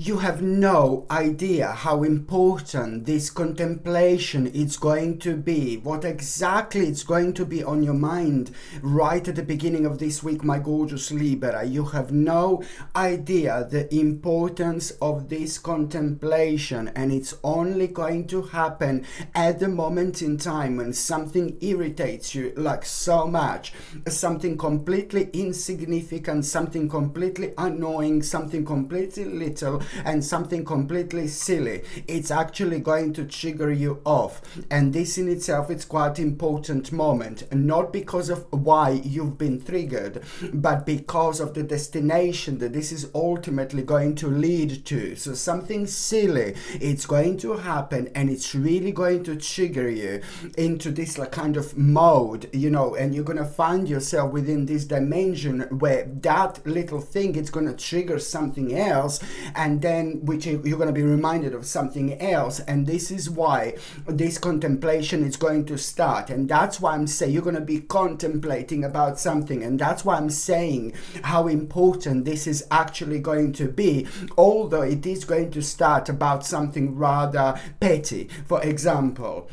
You have no idea how important this contemplation is going to be, what exactly it's going to be on your mind right at the beginning of this week, my gorgeous Libra. You have no idea the importance of this contemplation, and it's only going to happen at the moment in time when something irritates you like so much, something completely insignificant, something completely annoying, something completely little, and something completely silly. It's actually going to trigger you off, and this in itself is quite important moment, not because of why you've been triggered, but because of the destination that this is ultimately going to lead to. So something silly, it's going to happen, and it's really going to trigger you into this like kind of mode, you know, and you're gonna find yourself within this dimension where that little thing it's gonna trigger something else, and then which you're gonna be reminded of something else, and this is why this contemplation is going to start. And that's why I'm saying you're gonna be contemplating about something, and that's why I'm saying how important this is actually going to be, although it is going to start about something rather petty. For example,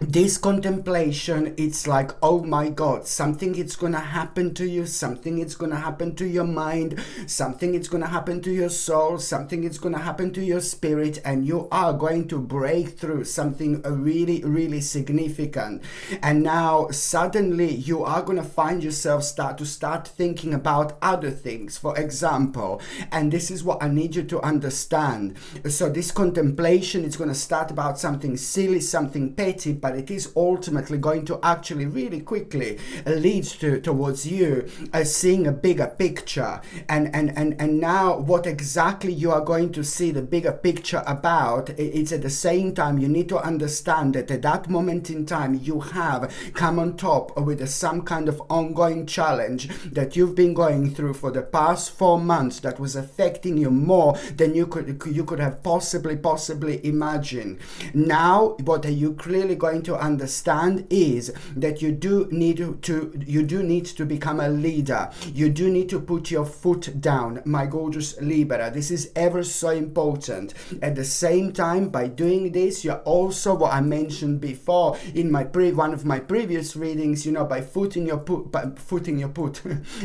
this contemplation, it's like, oh my God, something is gonna happen to you, something is gonna happen to your mind, something is gonna happen to your soul, something is gonna happen to your spirit, and you are going to break through something really, really significant. And now suddenly you are gonna find yourself start thinking about other things, for example, and this is what I need you to understand. So this contemplation is gonna start about something silly, something petty, but it is ultimately going to actually really quickly lead towards you seeing a bigger picture. And now what exactly you are going to see the bigger picture about, it's at the same time you need to understand that at that moment in time you have come on top with some kind of ongoing challenge that you've been going through for the past 4 months that was affecting you more than you could have possibly imagined. Now what are you clearly going to understand is that you do need to become a leader. You do need to put your foot down, my gorgeous Libra. This is ever so important. At the same time, by doing this, you're also, what I mentioned before in my one of my previous readings, you know, by footing your foot down,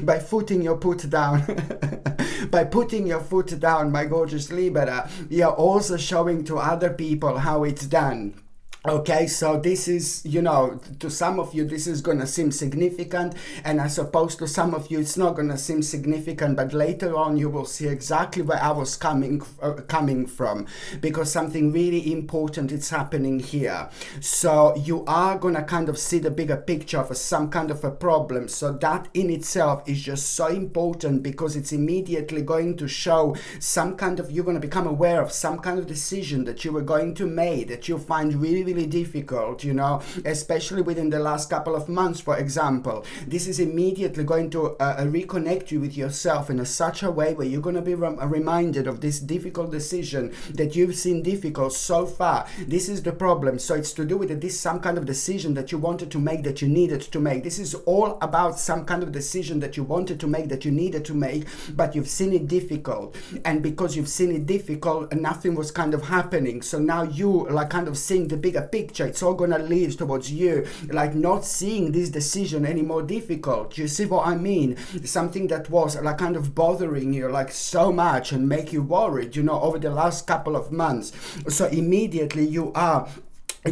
by putting your foot down, my gorgeous Libra, you're also showing to other people how it's done. Okay, so this is, you know, to some of you this is gonna seem significant, and I suppose to some of you it's not gonna seem significant, but later on you will see exactly where I was coming from, because something really important is happening here. So you are gonna kind of see the bigger picture of some kind of a problem. So that in itself is just so important, because it's immediately going to show some kind of, you're gonna become aware of some kind of decision that you were going to make that you find really difficult, you know, especially within the last couple of months, for example. This is immediately going to reconnect you with yourself in such a way where you're going to be reminded of this difficult decision that you've seen difficult so far. This is the problem. So it's to do with this some kind of decision that you wanted to make, that you needed to make. This is all about some kind of decision that you wanted to make, that you needed to make, but you've seen it difficult. And because you've seen it difficult, nothing was kind of happening. So now you like kind of seeing the bigger picture. It's all gonna lead towards you like not seeing this decision any more difficult. You see what I mean? Something that was like kind of bothering you like so much and make you worried, you know, over the last couple of months. So immediately you are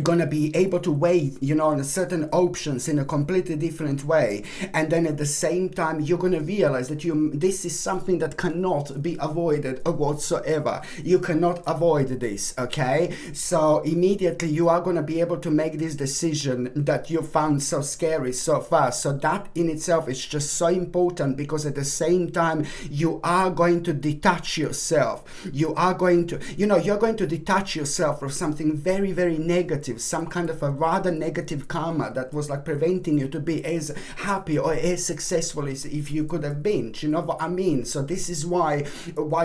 gonna be able to weigh, you know, on certain options in a completely different way, and then at the same time you're gonna realize that this is something that cannot be avoided whatsoever. You cannot avoid this, okay? So immediately you are gonna be able to make this decision that you found so scary so far. So that in itself is just so important, because at the same time you are going to detach yourself. You are going to, you know, you're going to detach yourself from something very negative negative, some kind of a rather negative karma that was like preventing you to be as happy or as successful as if you could have been. Do you know what I mean? So this is why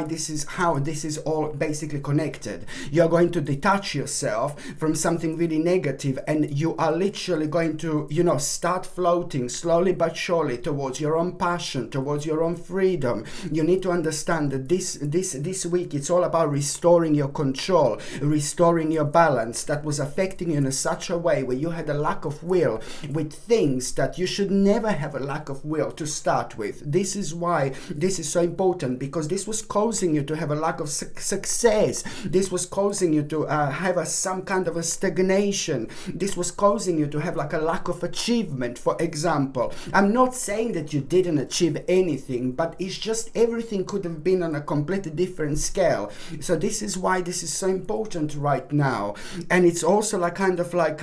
this is how this is all basically connected. You're going to detach yourself from something really negative, and you are literally going to, you know, start floating slowly but surely towards your own passion, towards your own freedom. You need to understand that this week it's all about restoring your control, restoring your balance that was affecting you in such a way where you had a lack of will with things that you should never have a lack of will to start with. This is why this is so important, because this was causing you to have a lack of success. This was causing you to have some kind of a stagnation. This was causing you to have like a lack of achievement, for example. I'm not saying that you didn't achieve anything, but it's just everything could have been on a completely different scale. So this is why this is so important right now. And it's also like kind of like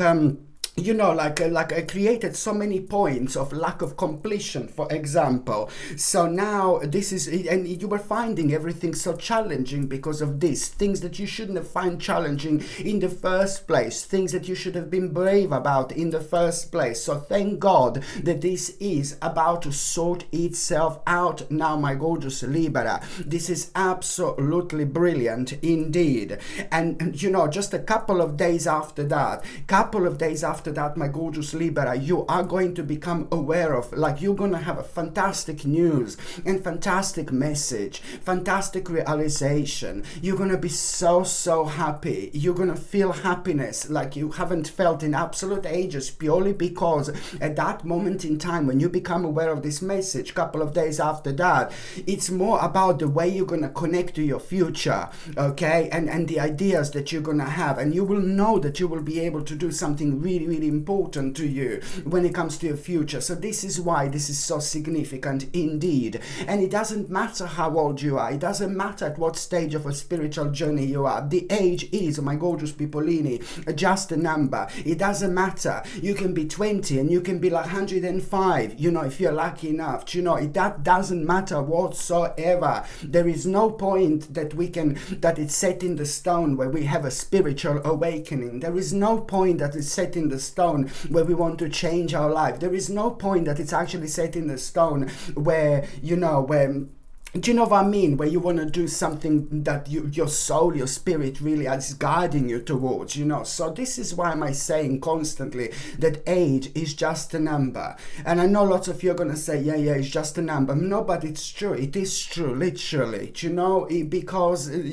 you know, like I created so many points of lack of completion, for example. So now this is, and you were finding everything so challenging because of this, things that you shouldn't have found challenging in the first place, things that you should have been brave about in the first place. So thank God that this is about to sort itself out now, my gorgeous Libra. This is absolutely brilliant indeed. And you know, just a couple of days after that, my gorgeous Libra, you are going to become aware of, like, you're going to have a fantastic news and fantastic message, fantastic realization. You're going to be so happy. You're going to feel happiness like you haven't felt in absolute ages, purely because at that moment in time when you become aware of this message, couple of days after that, it's more about the way you're going to connect to your future, okay, and the ideas that you're going to have, and you will know that you will be able to do something really important to you when it comes to your future. So this is why this is so significant indeed. And it doesn't matter how old you are, it doesn't matter at what stage of a spiritual journey you are. The age is, my gorgeous peopleini, just a number. It doesn't matter. You can be 20 and you can be like 105, you know, if you're lucky enough. You know, that doesn't matter whatsoever. There is no point that that it's set in the stone where we have a spiritual awakening. There is no point that it's set in the stone where we want to change our life. There is no point that it's actually set in the stone where, you know, do you know what I mean? Where you want to do something that your soul, your spirit really is guiding you towards, you know. So this is why am I saying constantly that age is just a number. And I know lots of you are going to say, yeah, it's just a number. No, but it's true. It is true, literally. Do you know, because it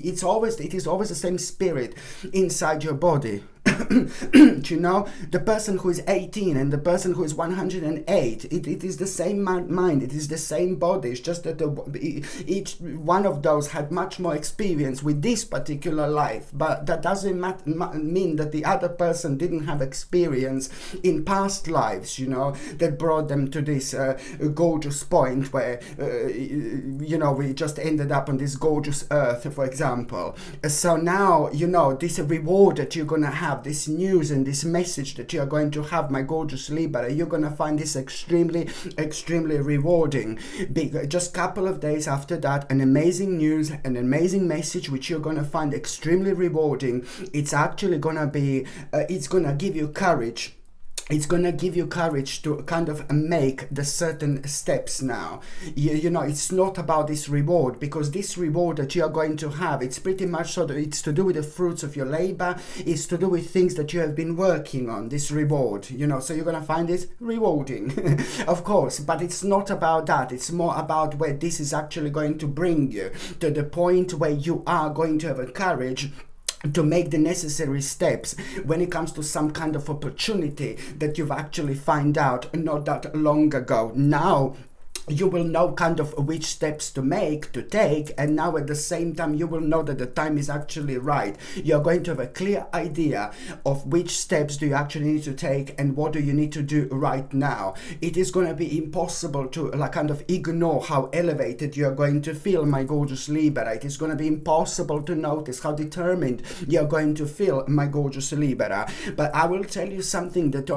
is always the same spirit inside your body. Do you know, the person who is 18 and the person who is 108, it is the same mind, it is the same body. It's just that each one of those had much more experience with this particular life, but that doesn't mean that the other person didn't have experience in past lives, you know, that brought them to this gorgeous point where you know, we just ended up on this gorgeous earth, for example. So now, you know, this reward that you're gonna have, this news and this message that you're going to have, my gorgeous Libra, you're going to find this extremely rewarding. Just a couple of days after that, an amazing news, an amazing message which you're going to find extremely rewarding. It's actually going to be it's going to give you courage. It's going to give you courage to kind of make the certain steps now. You know, it's not about this reward, because this reward that you are going to have, it's pretty much so that it's to do with the fruits of your labor. It's to do with things that you have been working on, this reward, you know, so you're going to find it rewarding, of course, but it's not about that. It's more about where this is actually going to bring you to the point where you are going to have a courage to make the necessary steps when it comes to some kind of opportunity that you've actually found out not that long ago. Now you will know kind of which steps to take, and now at the same time you will know that the time is actually right. You're going to have a clear idea of which steps do you actually need to take and what do you need to do right now. It is going to be impossible to like kind of ignore how elevated you're going to feel, my gorgeous Libra. It is going to be impossible to notice how determined you're going to feel, my gorgeous Libra. But I will tell you something that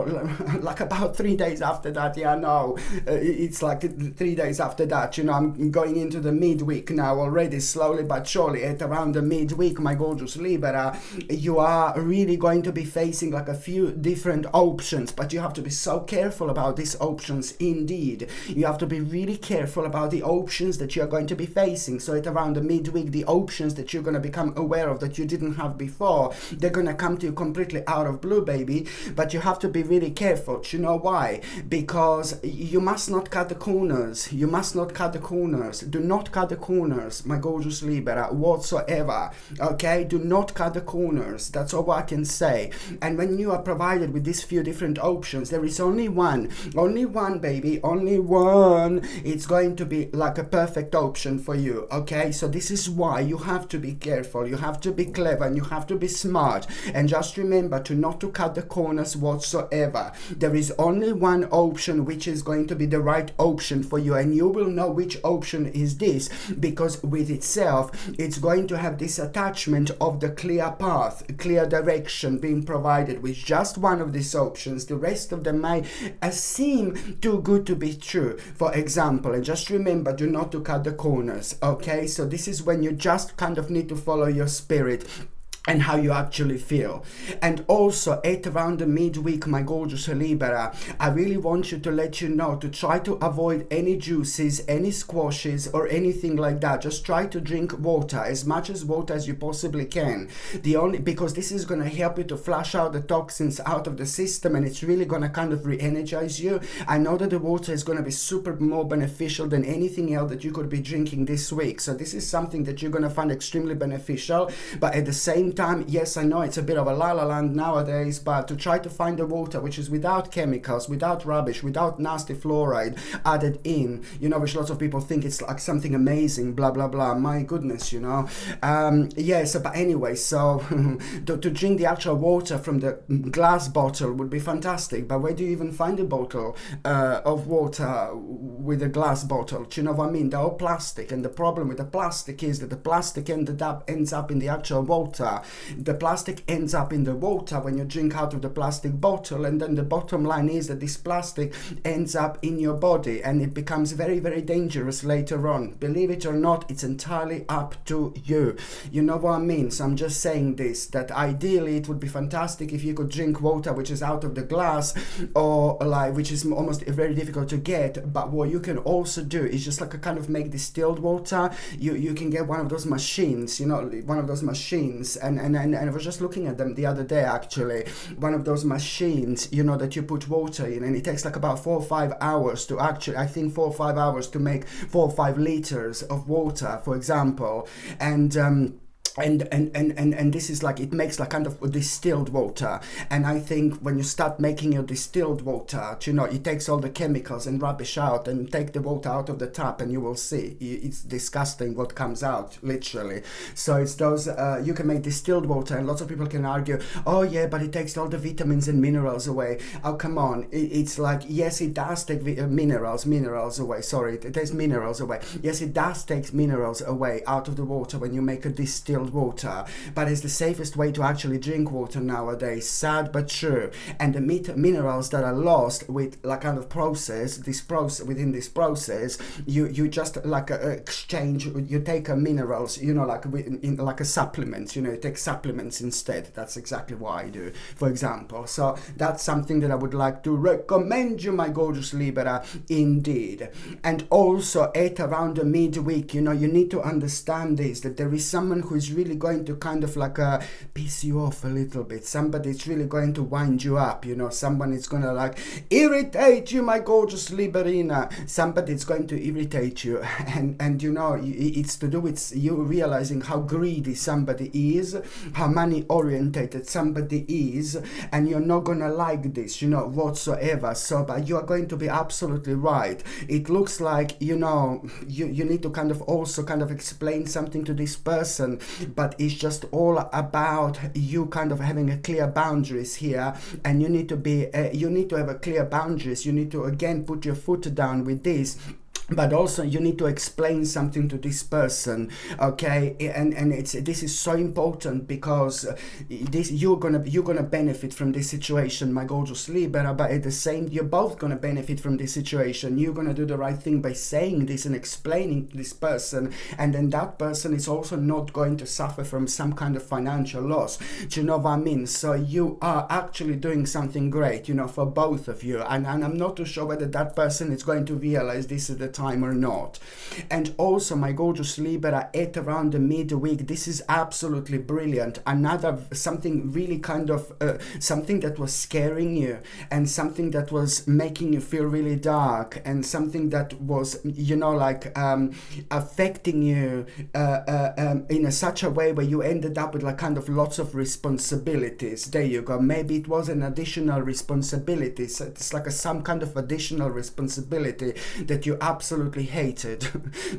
like about 3 days after that, yeah, no, it's like 3 days after that, I'm going into the midweek now already, slowly but surely. At around the midweek, my gorgeous Libra, you are really going to be facing like a few different options, but you have to be so careful about these options. Indeed, you have to be really careful about the options that you're going to be facing. So at around the midweek, the options that you're going to become aware of that you didn't have before, they're going to come to you completely out of blue, baby. But you have to be really careful. Do you know why? Because you must not cut the corners. You must not cut the corners. Do not cut the corners, my gorgeous Libra, whatsoever. Okay, do not cut the corners. That's all I can say. And when you are provided with these few different options, there is only one, baby, only one. It's going to be like a perfect option for you. Okay, so this is why you have to be careful, you have to be clever, and you have to be smart. And just remember to not to cut the corners whatsoever. There is only one option which is going to be the right option for you, and you will know which option is this, because with itself it's going to have this attachment of the clear path, clear direction being provided with just one of these options. The rest of them may seem too good to be true, for example. And just remember, do not to cut the corners. Okay, so this is when you just kind of need to follow your spirit and how you actually feel. And also at around the midweek, my gorgeous Libra, I really want you to let you know to try to avoid any juices, any squashes or anything like that. Just try to drink water, as much as water as you possibly can. Because this is going to help you to flush out the toxins out of the system, and it's really going to kind of re-energize you. I know that the water is going to be super more beneficial than anything else that you could be drinking this week. So this is something that you're going to find extremely beneficial. But at the same time, yes, I know it's a bit of a la la land nowadays, but to try to find the water which is without chemicals, without rubbish, without nasty fluoride added in, which lots of people think it's like something amazing, blah blah blah. My goodness, yes, but anyway, so to drink the actual water from the glass bottle would be fantastic. But where do you even find a bottle of water with a glass bottle? Do you know what I mean? They're all plastic, and the problem with the plastic is that the plastic ends up in the actual water. The plastic ends up in the water when you drink out of the plastic bottle, and then the bottom line is that this plastic ends up in your body, and it becomes very, very dangerous later on. Believe it or not, it's entirely up to you. You know what I mean? So I'm just saying this, that ideally it would be fantastic if you could drink water which is out of the glass, or like which is almost very difficult to get. But what you can also do is just like a kind of make distilled water. You can get one of those machines, and I was just looking at them the other day, actually. One of those machines, that you put water in, and it takes like about 4 or 5 hours to actually, I think 4 or 5 hours to make 4 or 5 liters of water, for example. And this is like, it makes like kind of distilled water. And I think when you start making your distilled water, it takes all the chemicals and rubbish out, and take the water out of the tap, and you will see it's disgusting what comes out, literally. So it's those you can make distilled water, and lots of people can argue, oh yeah, but it takes all the vitamins and minerals away. Oh, come on. It's like, yes, it does take minerals away. Sorry, it takes minerals away. Yes, it does take minerals away out of the water when you make a distilled water, but it's the safest way to actually drink water nowadays, sad but true. And the minerals that are lost with like kind of within this process, you just like exchange, you take minerals, like in like a supplement, you take supplements instead. That's exactly what I do, for example. So that's something that I would like to recommend you, my gorgeous Libra, indeed. And also at around the midweek, you need to understand this, that there is someone who is really going to kind of like piss you off a little bit. Somebody's really going to wind you up, someone is going to like irritate you, my gorgeous Liberina. Somebody's going to irritate you, and it's to do with you realizing how greedy somebody is, how money orientated somebody is, and you're not gonna like this, whatsoever. So but you are going to be absolutely right. It looks like you need to kind of also kind of explain something to this person, but it's just all about you kind of having a clear boundaries here, and you need to have a clear boundaries. You need to again put your foot down with this. but also you need to explain something to this person, okay? And this is so important, because this you're gonna benefit from this situation, my gorgeous Libra. But at the same, you're both gonna benefit from this situation. You're gonna do the right thing by saying this and explaining to this person, and then that person is also not going to suffer from some kind of financial loss. Do you know what I mean? So you are actually doing something great, you know, for both of you. And I'm not too sure whether that person is going to realize this at the time or not. And also, my gorgeous Libra, at around the midweek, this is absolutely brilliant. Another something really kind of something that was scaring you, and something that was making you feel really dark, and something that was, you know, like affecting you in such a way where you ended up with like kind of lots of responsibilities. There you go. Maybe it was an additional responsibility. So it's like some kind of additional responsibility that you absolutely hated,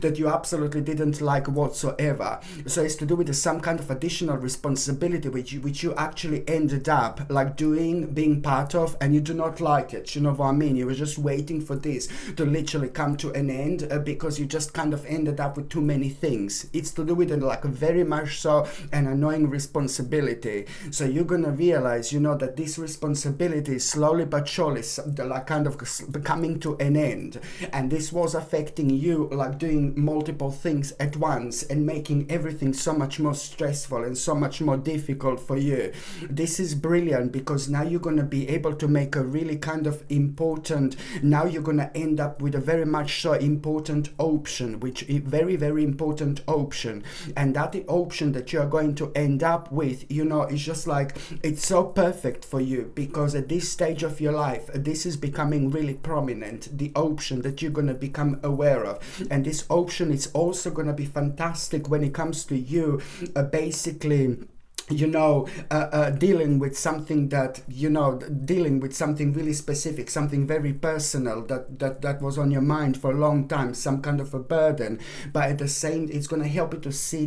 that you absolutely didn't like whatsoever. So it's to do with some kind of additional responsibility which you actually ended up like being part of, and you do not like it. You know what I mean? You were just waiting for this to literally come to an end, because you just kind of ended up with too many things. It's to do with like a very much so an annoying responsibility. So you're gonna realize, you know, that this responsibility is slowly but surely like kind of coming to an end, and this was affecting you, like doing multiple things at once and making everything so much more stressful and so much more difficult for you. This is brilliant, because now you're going to be able to make a really kind of important, now you're going to end up with a very much so important option, which is very, very important option. And that option that you're going to end up with, you know, is just like, it's so perfect for you, because at this stage of your life, this is becoming really prominent, the option that you're going to become aware of. And this option is also going to be fantastic when it comes to you basically, you know, dealing with something that, you know, dealing with something really specific, something very personal that was on your mind for a long time, some kind of a burden. But at the same, it's going to help you to see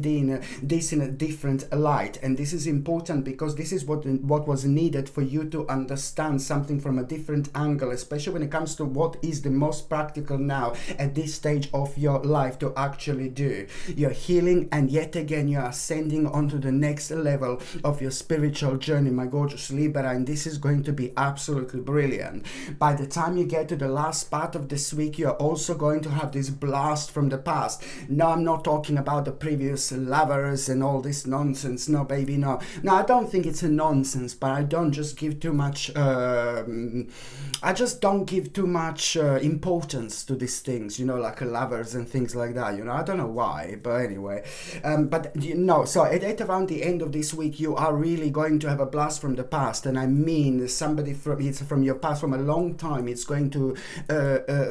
this in a different light. And this is important, because this is what was needed for you to understand something from a different angle, especially when it comes to what is the most practical now at this stage of your life to actually do. You're healing, and yet again you're ascending onto the next level of your spiritual journey, my gorgeous Libra, and this is going to be absolutely brilliant. By the time you get to the last part of this week, you're also going to have this blast from the past. No, I'm not talking about the previous lovers and all this nonsense. No, baby, no. No, I don't think it's a nonsense, but I don't just give too much I just don't give too much importance to these things, you know, like lovers and things like that, you know. I don't know why, but anyway. But you know, so at around the end of this week, you are really going to have a blast from the past. And I mean, somebody from your past, from a long time, it's going to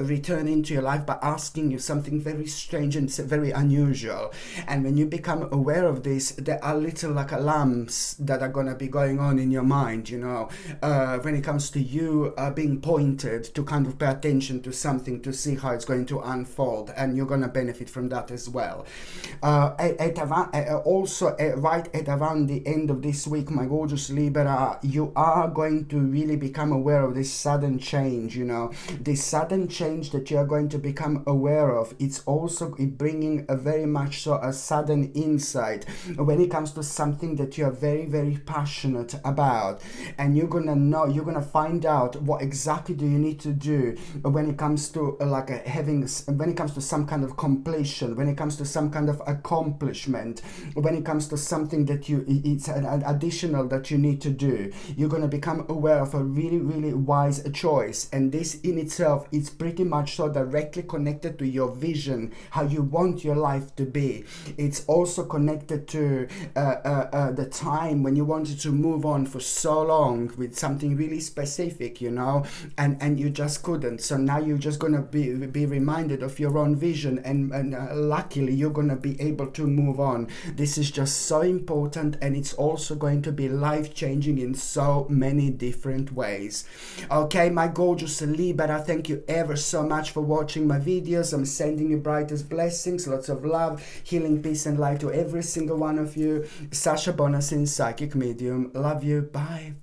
return into your life by asking you something very strange and very unusual. And when you become aware of this, there are little like alarms that are going to be going on in your mind, you know, when it comes to you being pointed to kind of pay attention to something, to see how it's going to unfold, and you're going to benefit from that as well. Also, right at around the end of this week, my gorgeous Libra, you are going to really become aware of this sudden change, you know, this sudden change that you are going to become aware of. It's also bringing a very much so a sudden insight when it comes to something that you are very, very passionate about, and you're gonna know, you're gonna find out what exactly do you need to do when it comes to like when it comes to some kind of completion, when it comes to some kind of accomplishment, when it comes to something that it's an additional that you need to do. You're going to become aware of a really, really wise choice, and this in itself is pretty much so directly connected to your vision, how you want your life to be. It's also connected to the time when you wanted to move on for so long with something really specific, you know, and you just couldn't. So now you're just going to be reminded of your own vision, and luckily you're going to be able to move on. This is just so important, and it's also going to be life-changing in so many different ways. Okay, my gorgeous Libra, thank you ever so much for watching my videos. I'm sending you brightest blessings, lots of love, healing, peace and light to every single one of you. Sasha Bonasin, psychic medium. Love you. Bye.